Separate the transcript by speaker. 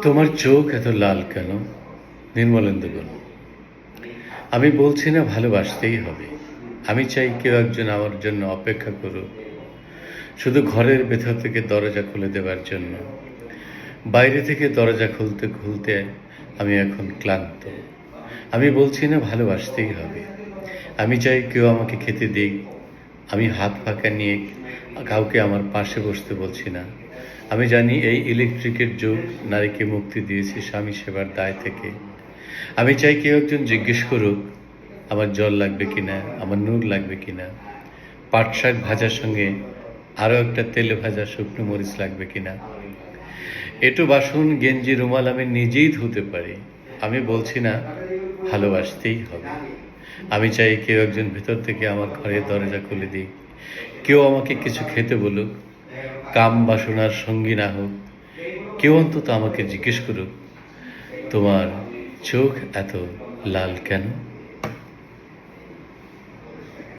Speaker 1: তোমার চোখ এত লাল কেন? নির্মলেন্দু গুণ। আমি বলছি না ভালোবাসতেই হবে। আমি চাই কেউ একজন আমার জন্য অপেক্ষা করুক, শুধু ঘরের ভেতর থেকে দরজা খুলে দেওয়ার জন্য। বাইরে থেকে দরজা খুলতে খুলতে আমি এখন ক্লান্ত। আমি বলছি না ভালোবাসতেই হবে। আমি চাই কেউ আমাকে খেতে দিক। আমি হাত ফাঁকা নিয়ে কাউকে আমার পাশে বসতে বলছি না। আমি জানি এই ইলেকট্রিকের যুগ নারীকে মুক্তি দিয়েছে স্বামী সেবার দায় থেকে। আমি চাই কেউ একজন জিজ্ঞেস করুক আমার জল লাগবে কিনা, আমার নুন লাগবে কিনা, পাট শাক ভাজার সঙ্গে আরও একটা তেলে ভাজা শুকনো মরিচ লাগবে কিনা। এঁটো বাসন গেঞ্জি রুমাল আমি নিজেই ধুতে পারি। আমি বলছি না ভালোবাসতেই হবে। আমি চাই কেউ একজন ভেতর থেকে আমার ঘরের দরজা খুলে দিক, কেউ আমাকে কিছু খেতে বলুক, কাম বাসনার সঙ্গী না হোক। কেউ অন্তত আমাকে জিজ্ঞেস করুক তোমার চোখ এত লাল কেন?